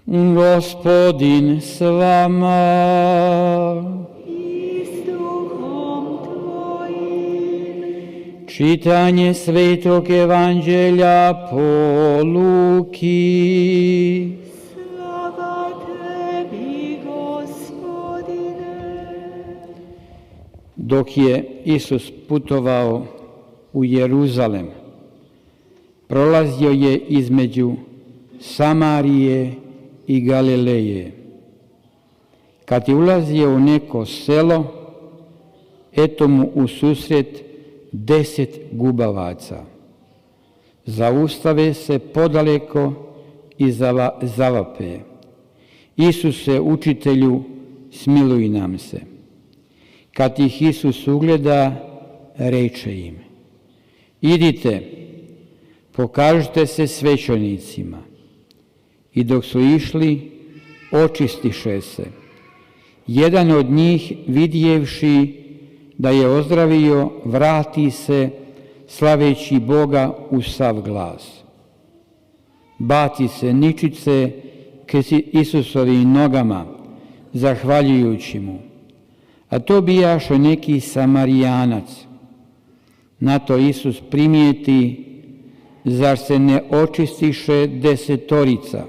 Gospodin s vama. I s duhom tvojim. Čitanje Svetog Evanđelja po Luki. Slava tebi, Gospodine. Dok je Isus putovao u Jeruzalem, prolazio je između Samarije i Galileje. Kad je ulazio u neko selo, eto mu u susret 10 gubavaca. Zaustave se podaleko i zavape: Isuse, učitelju, smiluj nam se. Kad ih Isus ugleda, reče im: idite, pokažite se svećenicima. I dok su išli, očistiše se. Jedan od njih, vidjevši da je ozdravio, vrati se, slaveći Boga u sav glas. Baci se ničice k Isusovim nogama, zahvaljujući mu. A to bijaše neki Samarijanac. Na to Isus primijeti: zar se ne očistiše 10?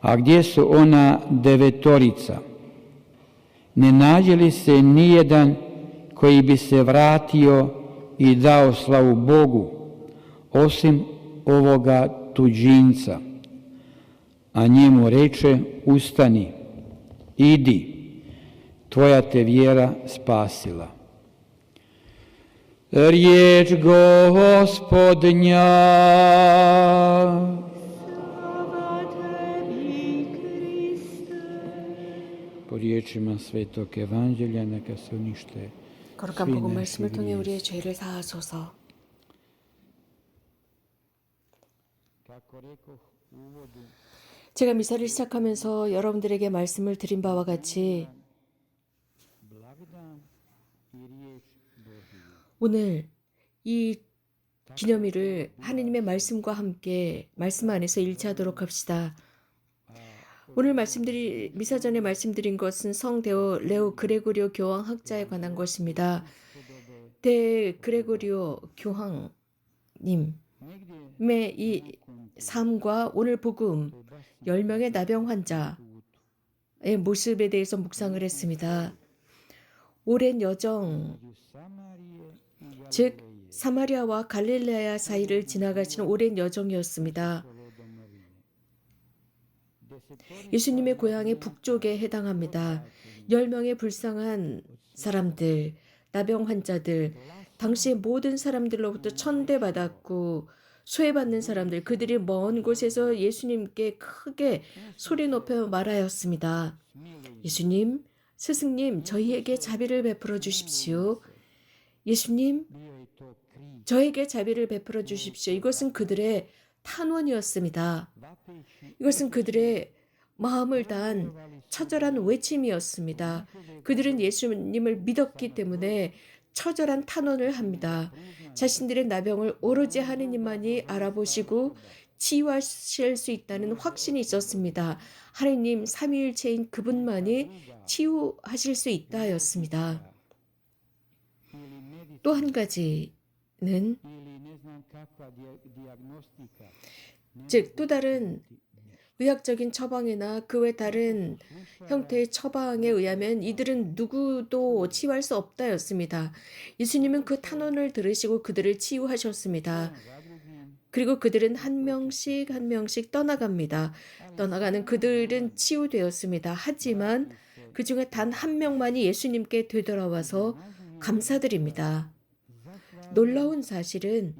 A gdje su ona 9? Ne nađe li se nijedan koji bi se vratio i dao slavu Bogu, osim ovoga tuđinca? A njemu reče: ustani, idi, tvoja te vjera spasila. Riječ Gospodnja. Slava tebi, Kriste. Po riječima Svetog Evanđelja neka se unište 거룩한 svi 복음 naši 말씀을 통해 grijesi. 우리의 죄를 사하소서. Kako rekoh u uvodu, 제가 미사를 시작하면서 여러분들에게 말씀을 드린 바와 같이 blagdan i riječ Božiju. 오늘 이 기념일을 하느님의 말씀과 함께 말씀 안에서 일치하도록 합시다. 오늘 미사 전에 말씀드린 것은 성 레오 그레고리오 교황 학자에 관한 것입니다. 대 그레고리오 교황님의 이 삶과 오늘 복음 10명의 나병 환자의 모습에 대해서 묵상을 했습니다. 오랜 여정, 즉 사마리아와 갈릴레아 사이를 지나가시는 오랜 여정이었습니다. 예수님의 고향의 북쪽에 해당합니다. 10명의 불쌍한 사람들, 나병 환자들, 당시의 모든 사람들로부터 천대받았고 소외받는 사람들, 그들이 먼 곳에서 예수님께 크게 소리 높여 말하였습니다. 예수님, 스승님, 저희에게 자비를 베풀어 주십시오. 예수님, 저에게 자비를 베풀어 주십시오. 이것은 그들의 탄원이었습니다. 이것은 그들의 마음을 다한 처절한 외침이었습니다. 그들은 예수님을 믿었기 때문에 처절한 탄원을 합니다. 자신들의 나병을 오로지 하느님만이 알아보시고 치유하실 수 있다는 확신이 있었습니다. 하느님 삼위일체인 그분만이 치유하실 수 있다 하였습니다. 또 한 가지는 즉 또 다른 의학적인 처방이나 그 외 다른 형태의 처방에 의하면 이들은 누구도 치유할 수 없다였습니다. 예수님은 그 탄원을 들으시고 그들을 치유하셨습니다. 그리고 그들은 한 명씩 한 명씩 떠나갑니다. 떠나가는 그들은 치유되었습니다. 하지만 그 중에 단 한 명만이 예수님께 되돌아와서 감사드립니다. 놀라운 사실은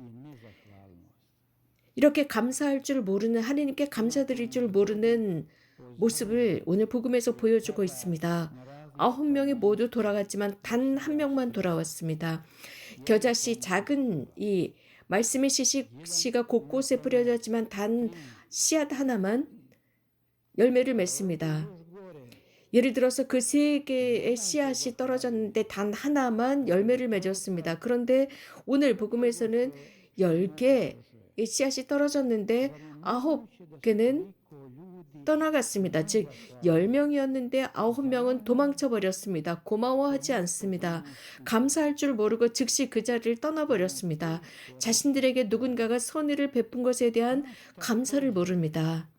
이렇게 감사할 줄 모르는, 하나님께 감사드릴 줄 모르는 모습을 오늘 복음에서 보여주고 있습니다. 9명이 모두 돌아갔지만 단 한 명만 돌아왔습니다. 겨자씨, 작은 이 말씀의 씨가 곳곳에 뿌려졌지만 단 씨앗 하나만 열매를 맺습니다. 예를 들어서 그 3개의 씨앗이 떨어졌는데 단 하나만 열매를 맺었습니다. 그런데 오늘 복음에서는 10개의 씨앗이 떨어졌는데 9개는 떠나갔습니다. 즉 10명이었는데 9명은 도망쳐 버렸습니다. 고마워하지 않습니다. 감사할 줄 모르고 즉시 그 자리를 떠나버렸습니다. 자신들에게 누군가가 선의를 베푼 것에 대한 감사를 모릅니다.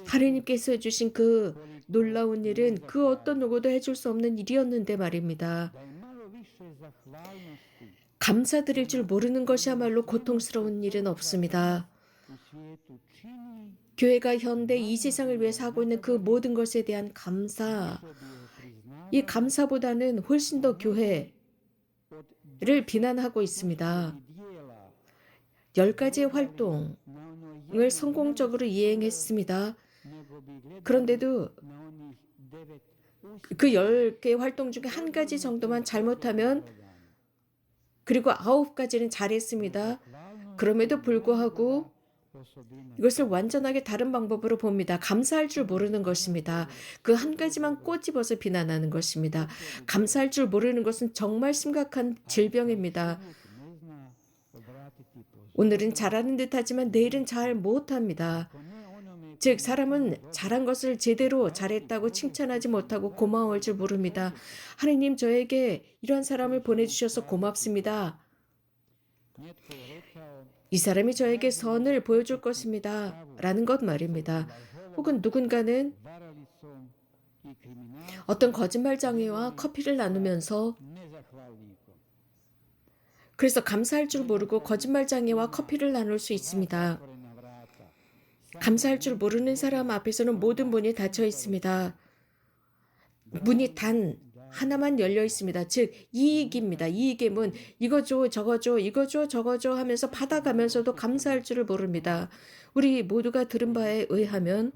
하느님께서 해주신 그 놀라운 일은 그 어떤 누구도 해줄 수 없는 일이었는데 말입니다. 감사드릴 줄 모르는 것이야말로 고통스러운 일은 없습니다. 교회가 현대 이 세상을 위해서 하고 있는 그 모든 것에 대한 감사, 이 감사보다는 훨씬 더 교회를 비난하고 있습니다. 10가지의 활동을 성공적으로 이행했습니다. 그런데도 그 10개의 활동 중에 한 가지 정도만 잘못하면, 그리고 9가지는 잘했습니다. 그럼에도 불구하고 이것을 완전하게 다른 방법으로 봅니다. 감사할 줄 모르는 것입니다. 그 한 가지만 꼬집어서 비난하는 것입니다. 감사할 줄 모르는 것은 정말 심각한 질병입니다. 오늘은 잘하는 듯하지만 내일은 잘 못합니다. 즉 사람은 잘한 것을 제대로 잘했다고 칭찬하지 못하고 고마워할 줄 모릅니다. 하느님, 저에게 이런 사람을 보내주셔서 고맙습니다. 이 사람이 저에게 선을 보여줄 것입니다. 라는 것 말입니다. 혹은 누군가는 어떤 거짓말장애와 커피를 나누면서, 그래서 감사할 줄 모르고 거짓말장애와 커피를 나눌 수 있습니다. 감사할 줄 모르는 사람 앞에서는 모든 문이 닫혀 있습니다. 문이 단 하나만 열려 있습니다. 즉 이익입니다. 이익의 문. 이거 줘, 저거 줘, 이거 줘, 저거 줘 하면서 받아가면서도 감사할 줄을 모릅니다. 우리 모두가 들은 바에 의하면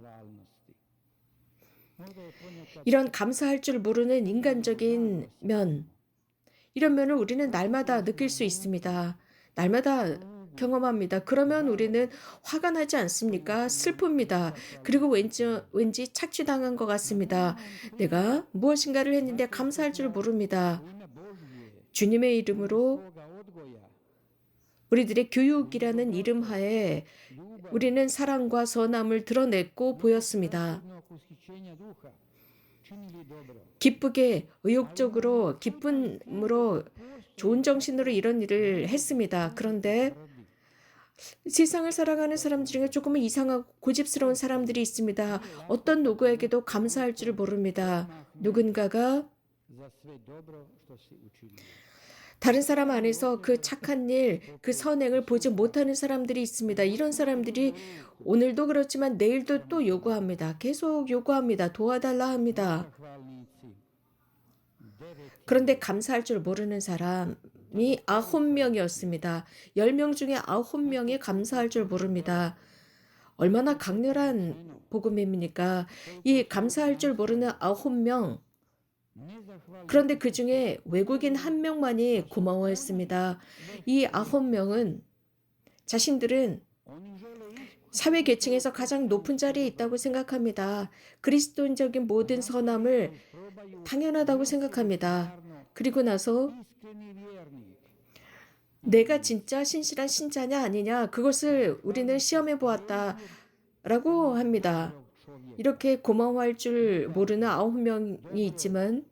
이런 감사할 줄 모르는 인간적인 면, 이런 면을 우리는 날마다 느낄 수 있습니다. 날마다 경험합니다. 그러면 우리는 화가 나지 않습니까? 슬픕니다. 그리고 왠지 착취당한 것 같습니다. 내가 무엇인가를 했는데 감사할 줄 모릅니다. 주님의 이름으로 우리들의 교육이라는 이름 하에 우리는 사랑과 선함을 드러냈고 보였습니다. 기쁘게, 의욕적으로, 기쁨으로, 좋은 정신으로 이런 일을 했습니다. 그런데 세상을 살아가는 사람 중에 조금은 이상하고 고집스러운 사람들이 있습니다. 어떤 누구에게도 감사할 줄 모릅니다. 누군가가 다른 사람 안에서 그 착한 일, 그 선행을 보지 못하는 사람들이 있습니다. 이런 사람들이 오늘도 그렇지만 내일도 또 요구합니다. 계속 요구합니다. 도와달라 합니다. 그런데 감사할 줄 모르는 사람이 9명이었습니다. 10명 중에 9명이 감사할 줄 모릅니다. 얼마나 강렬한 복음입니까? 이 감사할 줄 모르는 9명. 그런데 그 중에 외국인 1명만이 고마워했습니다. 이 9명은 자신들은 사회 계층에서 가장 높은 자리에 있다고 생각합니다. 그리스도인적인 모든 선함을 당연하다고 생각합니다. 그리고 나서 내가 진짜 신실한 신자냐 아니냐, 그것을 우리는 시험해 보았다라고 합니다. 이렇게 고마워할 줄 모르는 9명이 있지만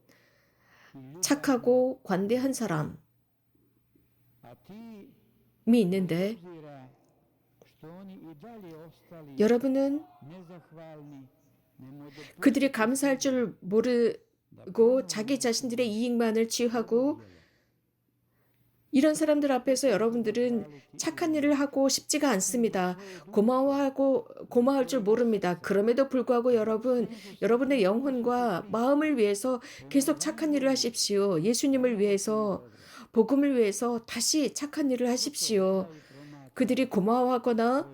착하고 관대한 사람이 있는데, 여러분은 그들이 감사할 줄 모르고 자기 자신들의 이익만을 취하고, 이런 사람들 앞에서 여러분들은 착한 일을 하고 싶지가 않습니다. 고마워할 줄 모릅니다. 그럼에도 불구하고 여러분의 영혼과 마음을 위해서 계속 착한 일을 하십시오. 예수님을 위해서, 복음을 위해서 다시 착한 일을 하십시오. 그들이 고마워하거나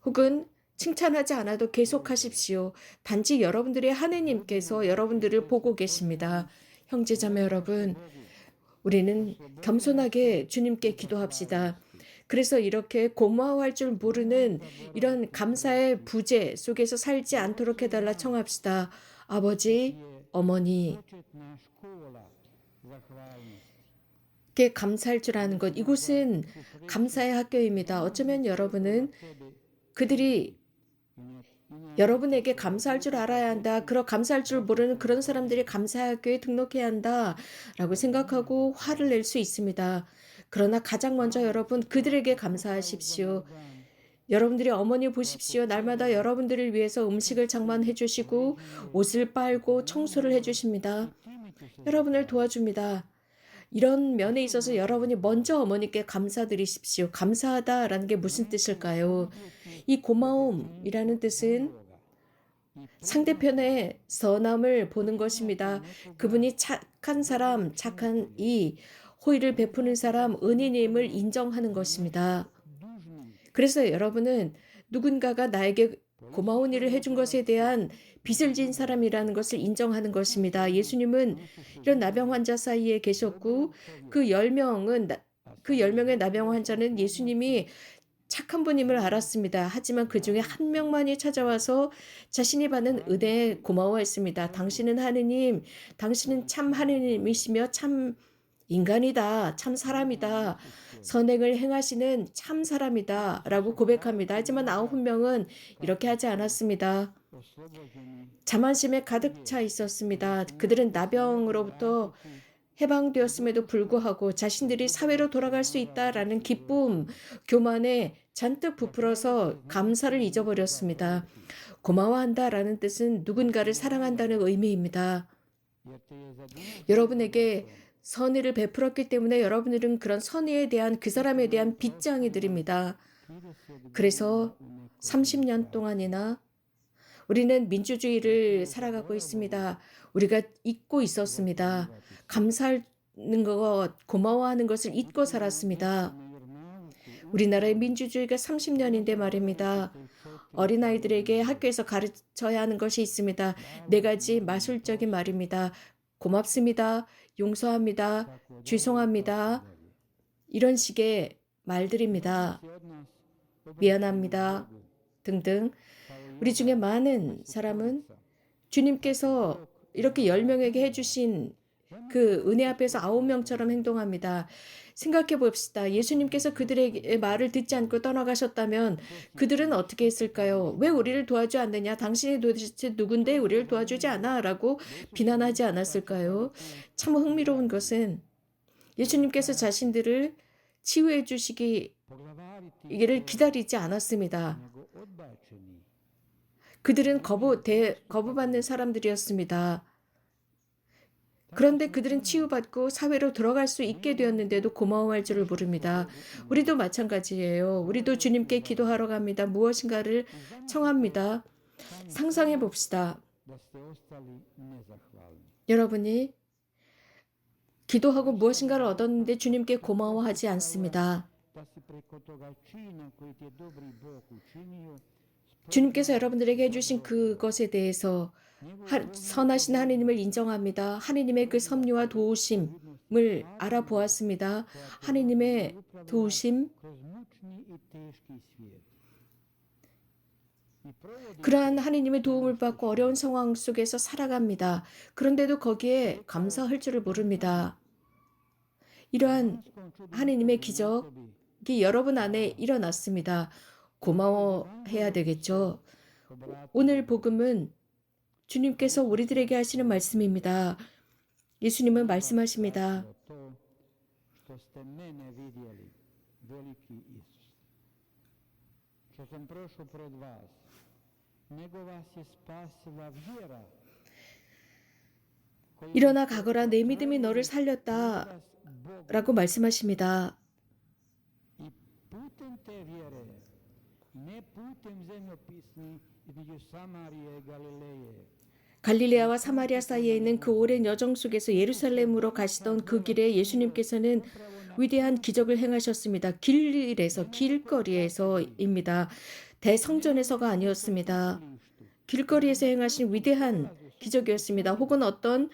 혹은 칭찬하지 않아도 계속하십시오. 단지 여러분들의 하느님께서 여러분들을 보고 계십니다. 형제자매 여러분, 우리는 겸손하게 주님께 기도합시다. 그래서 이렇게 고마워할 줄 모르는 이런 감사의 부재 속에서 살지 않도록 해달라 청합시다. 아버지, 어머니, 게 감사할 줄 아는 것, 이곳은 감사의 학교입니다. 어쩌면 여러분은 그들이 여러분에게 감사할 줄 알아야 한다. 감사할 줄 모르는 그런 사람들이 감사교회에 등록해야 한다라고 생각하고 화를 낼 수 있습니다. 그러나 가장 먼저 여러분 그들에게 감사하십시오. 여러분들이 어머니 보십시오. 날마다 여러분들을 위해서 음식을 장만해 주시고 옷을 빨고 청소를 해 주십니다. 여러분을 도와줍니다. 이런 면에 있어서 여러분이 먼저 어머니께 감사드리십시오. 감사하다라는 게 무슨 뜻일까요? 이 고마움이라는 뜻은 상대편의 선함을 보는 것입니다. 그분이 착한 사람, 착한 이 호의를 베푸는 사람, 은인임을 인정하는 것입니다. 그래서 여러분은 누군가가 나에게 고마운 일을 해준 것에 대한 빚을 진 사람이라는 것을 인정하는 것입니다. 예수님은 이런 나병 환자 사이에 계셨고 그 10명의 나병 환자는 예수님이 착한 분임을 알았습니다. 하지만 그 중에 한 명만이 찾아와서 자신이 받는 은혜에 고마워했습니다. 당신은 하느님, 당신은 참 하느님이시며 참 인간이다, 참 사람이다, 선행을 행하시는 참 사람이다 라고 고백합니다. 하지만 9명은 이렇게 하지 않았습니다. 자만심에 가득 차 있었습니다. 그들은 나병으로부터 해방되었음에도 불구하고 자신들이 사회로 돌아갈 수 있다라는 기쁨, 교만에 잔뜩 부풀어서 감사를 잊어버렸습니다. 고마워한다라는 뜻은 누군가를 사랑한다는 의미입니다. 여러분에게 선의를 베풀었기 때문에 여러분들은 그런 선의에 대한 그 사람에 대한 빚장이들입니다. 그래서 30년 동안이나 우리는 민주주의를 살아가고 있습니다. 우리가 잊고 있었습니다. 감사하는 것, 고마워하는 것을 잊고 살았습니다. 우리나라의 민주주의가 30년인데 말입니다. 어린아이들에게 학교에서 가르쳐야 하는 것이 있습니다. 4가지 마술적인 말입니다. 고맙습니다. 용서합니다. 죄송합니다. 이런 식의 말들입니다. 미안합니다. 등등. 우리 중에 많은 사람은 주님께서 이렇게 10명에게 해주신 그 은혜 앞에서 9명처럼 행동합니다. 생각해 봅시다. 예수님께서 그들의 말을 듣지 않고 떠나가셨다면 그들은 어떻게 했을까요? 왜 우리를 도와주지 않느냐? 당신이 도대체 누군데 우리를 도와주지 않아? 라고 비난하지 않았을까요? 참 흥미로운 것은 예수님께서 자신들을 치유해 주시기를 기다리지 않았습니다. 그들은 거부받는 사람들이었습니다. 그런데 그들은 치유받고 사회로 들어갈 수 있게 되었는데도 고마워할 줄을 모릅니다. 우리도 마찬가지예요. 우리도 주님께 기도하러 갑니다. 무엇인가를 청합니다. 상상해 봅시다. 여러분이 기도하고 무엇인가를 얻었는데 주님께 고마워하지 않습니다. 주님께서 여러분들에게 해주신 그것에 대해서 선하신 하느님을 인정합니다. 하느님의 그 섭리와 도우심을 알아보았습니다. 하느님의 도우심, 그러한 하느님의 도움을 받고 어려운 상황 속에서 살아갑니다. 그런데도 거기에 감사할 줄을 모릅니다. 이러한 하느님의 기적이 여러분 안에 일어났습니다. 고마워해야 되겠죠. 오늘 복음은 주님께서 우리들에게 하시는 말씀입니다. 예수님은 말씀하십니다. 일어나 가거라, 내 믿음이 너를 살렸다 라고 말씀하십니다. 갈릴레아와 사마리아 사이에 있는 그 오랜 여정 속에서 예루살렘으로 가시던 그 길에 예수님께서는 위대한 기적을 행하셨습니다. 길에서, 길거리에서입니다. 대성전에서가 아니었습니다. 길거리에서 행하신 위대한 기적이었습니다. 혹은 어떤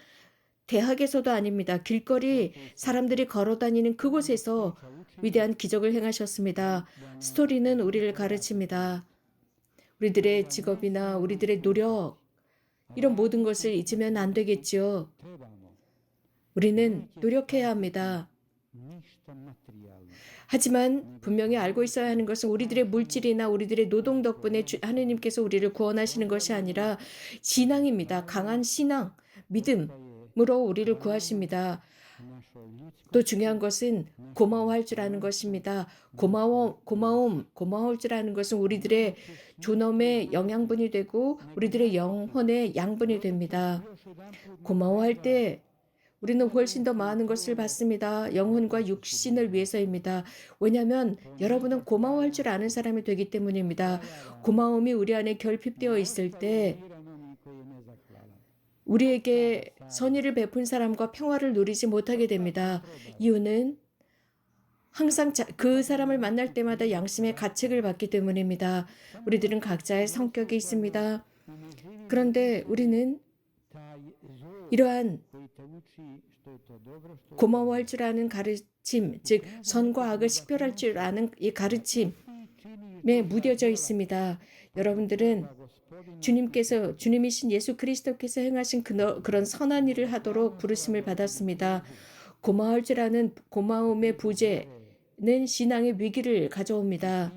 대학에서도 아닙니다. 길거리 사람들이 걸어다니는 그곳에서 위대한 기적을 행하셨습니다. 스토리는 우리를 가르칩니다. 우리들의 직업이나 우리들의 노력, 이런 모든 것을 잊으면 안 되겠지요. 우리는 노력해야 합니다. 하지만 분명히 알고 있어야 하는 것은 우리들의 물질이나 우리들의 노동 덕분에 하느님께서 우리를 구원하시는 것이 아니라 신앙입니다. 강한 신앙, 믿음으로 우리를 구하십니다. 또 중요한 것은 고마워할 줄 아는 것입니다. 고마울 줄 아는 것은 우리들의 존엄의 영양분이 되고 우리들의 영혼의 양분이 됩니다. 고마워할 때 우리는 훨씬 더 많은 것을 받습니다. 영혼과 육신을 위해서입니다. 왜냐하면 여러분은 고마워할 줄 아는 사람이 되기 때문입니다. 고마움이 우리 안에 결핍되어 있을 때 우리에게 선의를 베푼 사람과 평화를 누리지 못하게 됩니다. 이유는 항상 그 사람을 만날 때마다 양심의 가책을 받기 때문입니다. 우리들은 각자의 성격이 있습니다. 그런데 우리는 이러한 고마워할 줄 아는 가르침, 즉 선과 악을 식별할 줄 아는 이 가르침에 무뎌져 있습니다. 여러분들은 주님이신 예수 그리스도께서 행하신 그런 선한 일을 하도록 부르심을 받았습니다. 고마워할 줄 아는 고마움의 부재는 신앙의 위기를 가져옵니다.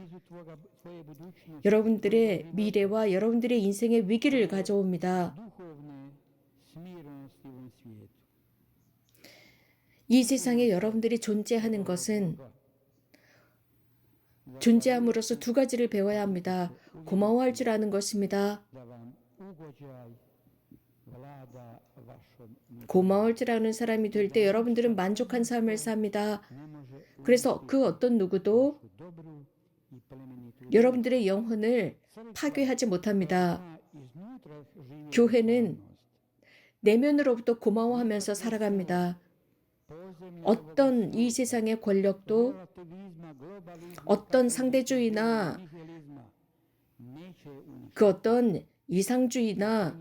여러분들의 미래와 여러분들의 인생의 위기를 가져옵니다. 이 세상에 여러분들이 존재하는 것은 존재함으로써 두 가지를 배워야 합니다. 고마워할 줄 아는 것입니다. 고마워할 줄 아는 사람이 될 때 여러분들은 만족한 삶을 삽니다. 그래서 그 어떤 누구도 여러분들의 영혼을 파괴하지 못합니다. 교회는 내면으로부터 고마워하면서 살아갑니다. 어떤 이 세상의 권력도 어떤 상대주의나 그 어떤 이상주의나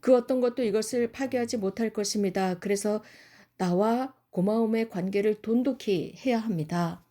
그 어떤 것도 이것을 파괴하지 못할 것입니다. 그래서 나와 고마움의 관계를 돈독히 해야 합니다.